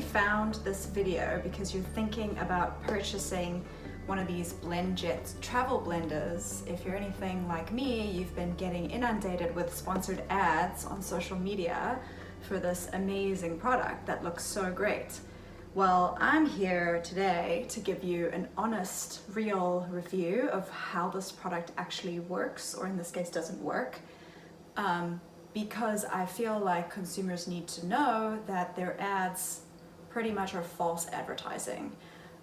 probably found this video because you're thinking about purchasing one of these BlendJet travel blenders. If you're anything like me, you've been getting inundated with sponsored ads on social media for this amazing product that looks so great. Well, I'm here today to give you an honest, real review of how this product actually works, or in this case doesn't work, because I feel like consumers need to know that their ads pretty much are false advertising.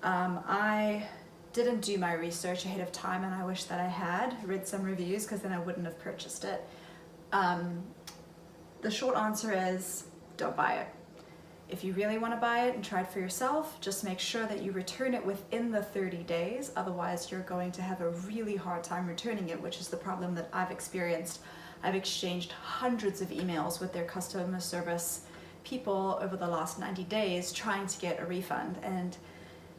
I didn't do my research ahead of time, and I wish that I had read some reviews, because then I wouldn't have purchased it. The short answer is don't buy it. If you really want to buy it and try it for yourself, just make sure that you return it within the 30 days. Otherwise, you're going to have a really hard time returning it, which is the problem that I've experienced. I've exchanged hundreds of emails with their customer service people over the last 90 days trying to get a refund, and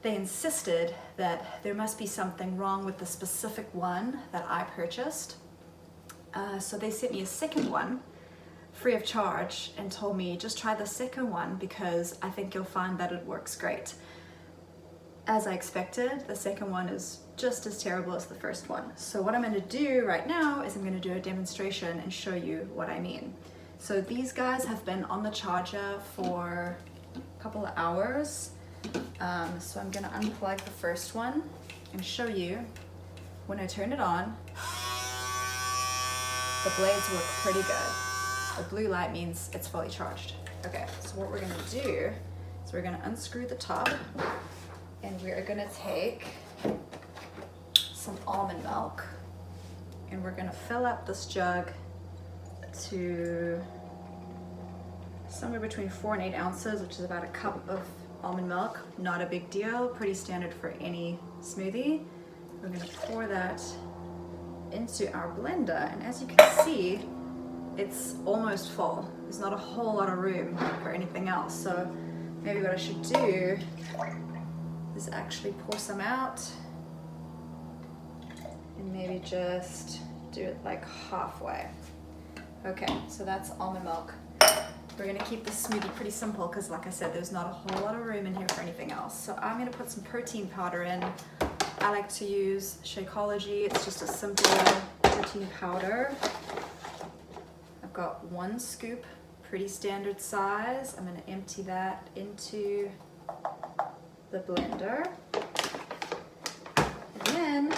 they insisted that there must be something wrong with the specific one that I purchased. So they sent me a second one free of charge and told me just try the second one because I think you'll find that it works great. As I expected, the second one is just as terrible as the first one. So what I'm going to do right now is I'm going to do a demonstration and show you what I mean. So these guys have been on the charger for a couple of hours. So I'm going to unplug the first one and show you when I turn it on, the blades work pretty good. The blue light means it's fully charged. Okay, so what we're going to do is we're going to unscrew the top, and we're going to take some almond milk, and we're going to fill up this jug to somewhere between 4 and 8 ounces, which is about a cup of almond milk. Not a big deal, pretty standard for any smoothie. We're going to pour that into our blender, and as you can see, it's almost full. There's not a whole lot of room for anything else. So maybe what I should do is actually pour some out and maybe just do it like halfway. Okay, so that's almond milk. We're gonna keep this smoothie pretty simple because, like I said, there's not a whole lot of room in here for anything else. So I'm gonna put some protein powder in. I like to use Shakeology. It's just a simple protein powder. I've got 1 scoop, pretty standard size. I'm gonna empty that into the blender. And then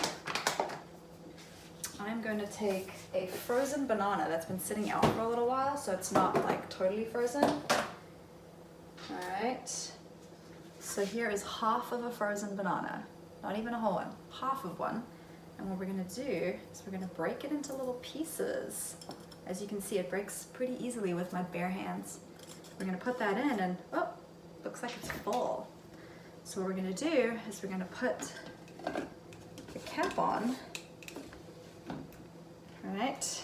I'm going to take a frozen banana that's been sitting out for a little while, so it's not like totally frozen. All right, so here is half of a frozen banana, not even a whole one, half of one. And what we're gonna do is we're gonna break it into little pieces. As you can see, it breaks pretty easily with my bare hands. We're gonna put that in, and oh, looks like it's full. So what we're gonna do is we're gonna put the cap on. All right,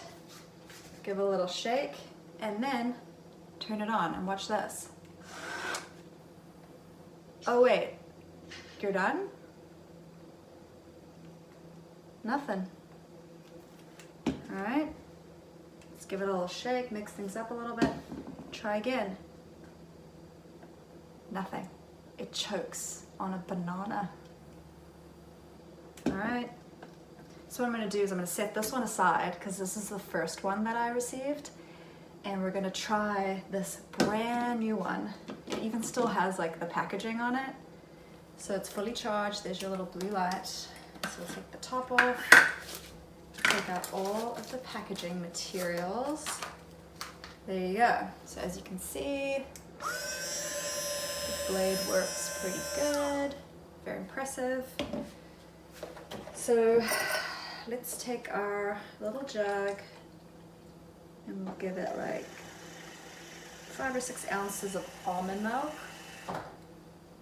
give it a little shake, and then turn it on, and watch this. Oh wait, you're done? Nothing. All right. Give it a little shake, mix things up a little bit, try again. Nothing. It chokes on a banana. All right. So what I'm gonna do is I'm gonna set this one aside because this is the first one that I received, and we're gonna try this brand new one. It even still has like the packaging on it. So it's fully charged. There's your little blue light. So we'll take the top off. Take out all of the packaging materials. There you go. So as you can see, the blade works pretty good, very impressive. So let's take our little jug and we'll give it like 5 or 6 ounces of almond milk. I'm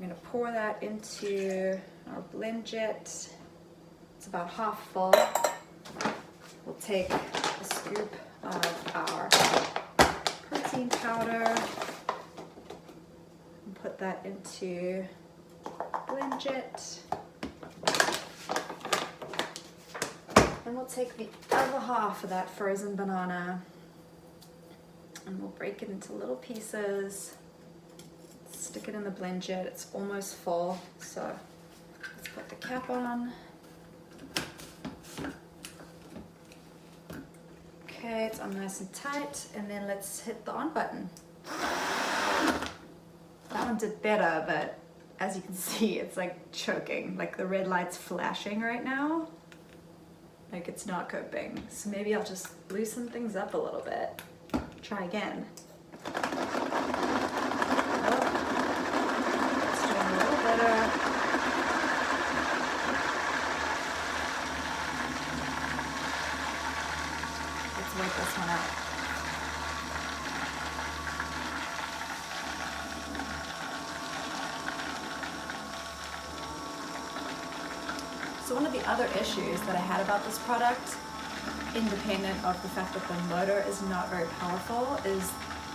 gonna pour that into our BlendJet. It's about half full. We'll take a scoop of our protein powder and put that into BlendJet. And we'll take the other half of that frozen banana and we'll break it into little pieces. stick it in the BlendJet. It's almost full, so let's put the cap on. Okay, it's on nice and tight, and then let's hit the on button. That one did better, but as you can see, it's like choking. Like the red light's flashing right now. Like it's not coping. So maybe I'll just loosen things up a little bit. Try again. Oh, it's doing a little better. Let's wait this one out. So one of the other issues that I had about this product, independent of the fact that the motor is not very powerful, is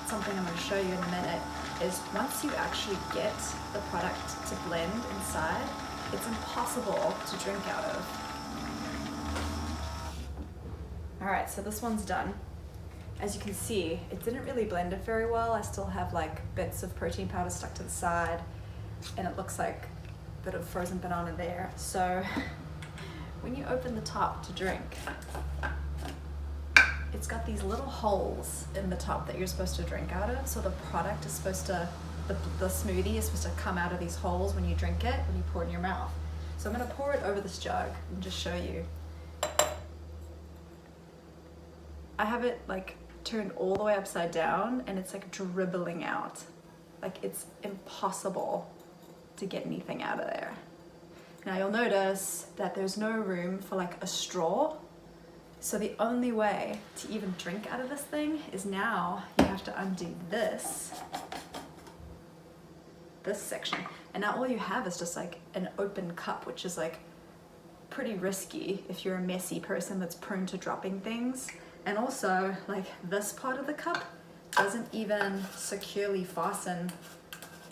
something I'm going to show you in a minute, is once you actually get the product to blend inside, it's impossible to drink out of. Alright, so this one's done. As you can see, it didn't really blend it very well. I still have like bits of protein powder stuck to the side, and it looks like a bit of frozen banana there. So when you open the top to drink, it's got these little holes in the top that you're supposed to drink out of. So the product is supposed to, the smoothie is supposed to come out of these holes when you drink it, when you pour it in your mouth. So I'm going to pour it over this jug and just show you. I have it like turned all the way upside down, and it's like dribbling out. Like it's impossible to get anything out of there. Now you'll notice that there's no room for like a straw. So the only way to even drink out of this thing is now you have to undo this section. And now all you have is just like an open cup, which is like pretty risky if you're a messy person that's prone to dropping things. And also like this part of the cup doesn't even securely fasten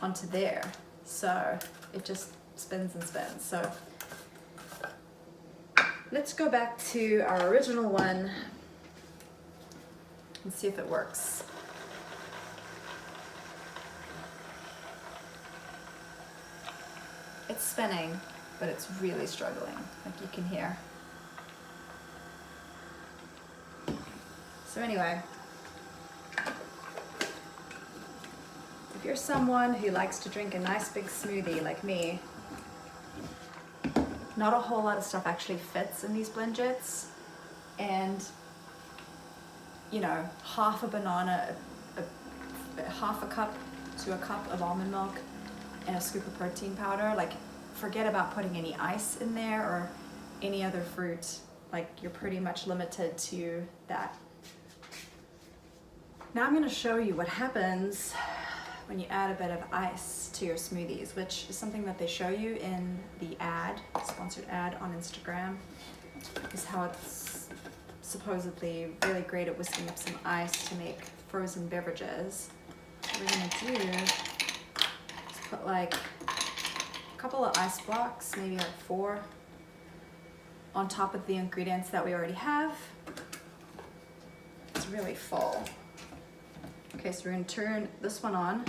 onto there. So it just spins and spins. So let's go back to our original one and see if it works. It's spinning, but it's really struggling, like you can hear. So anyway, if you're someone who likes to drink a nice big smoothie like me, not a whole lot of stuff actually fits in these BlendJets, and you know, half a banana, half a cup to a cup of almond milk, and a scoop of protein powder. Like, forget about putting any ice in there or any other fruit. Like, you're pretty much limited to that. Now I'm going to show you what happens when you add a bit of ice to your smoothies, which is something that they show you in the ad, sponsored ad on Instagram, is how it's supposedly really great at whisking up some ice to make frozen beverages. What we're going to do is put like a couple of ice blocks, maybe like 4, on top of the ingredients that we already have. It's really full. Okay, so we're going to turn this one on.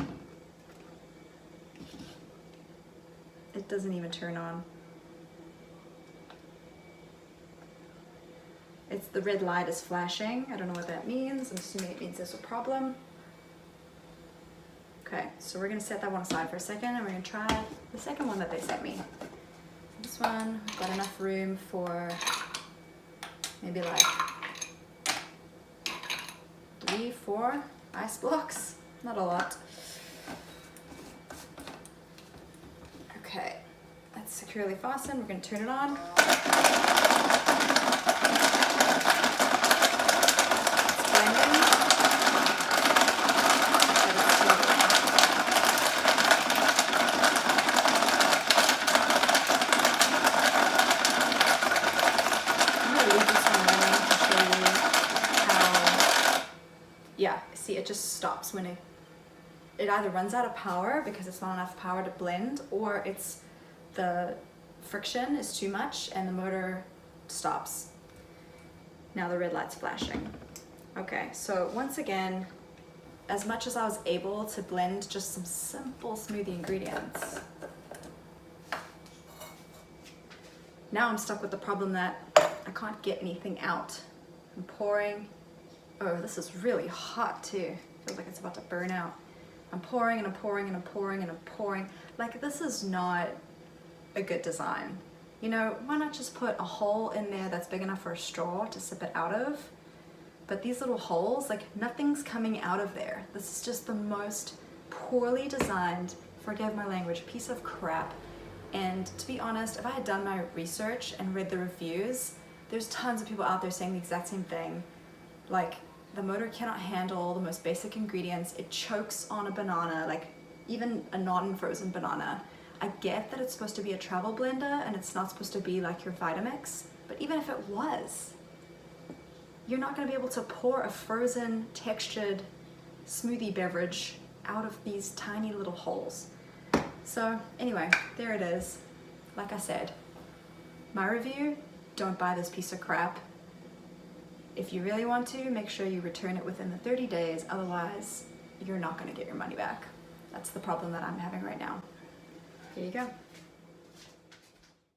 It doesn't even turn on. It's the red light is flashing. I don't know what that means. I'm assuming it means there's a problem. Okay, so we're going to set that one aside for a second, and we're going to try the second one that they sent me. This one, I've got enough room for maybe like 3, 4 ice blocks, not a lot. Okay, that's securely fastened. We're going to turn it on. It's blending. I'm going to leave this one running to show you how, yeah, see, it just stops when it either runs out of power because it's not enough power to blend, or it's the friction is too much and the motor stops. Now the red light's flashing. Okay, so once again, as much as I was able to blend just some simple smoothie ingredients, now I'm stuck with the problem that I can't get anything out. I'm pouring. Oh, this is really hot too. Feels like it's about to burn out. I'm pouring and I'm pouring and I'm pouring and I'm pouring. Like, this is not a good design. You know, why not just put a hole in there that's big enough for a straw to sip it out of? But these little holes, like, nothing's coming out of there. This is just the most poorly designed, forgive my language, piece of crap. And to be honest, if I had done my research and read the reviews, there's tons of people out there saying the exact same thing. Like, the motor cannot handle the most basic ingredients. It chokes on a banana, like even a non-frozen banana. I get that it's supposed to be a travel blender and it's not supposed to be like your Vitamix, but even if it was, you're not going to be able to pour a frozen, textured smoothie beverage out of these tiny little holes. So anyway, there it is. Like I said, my review, don't buy this piece of crap. If you really want to, make sure you return it within the 30 days, otherwise you're not going to get your money back. That's the problem that I'm having right now. Here you go.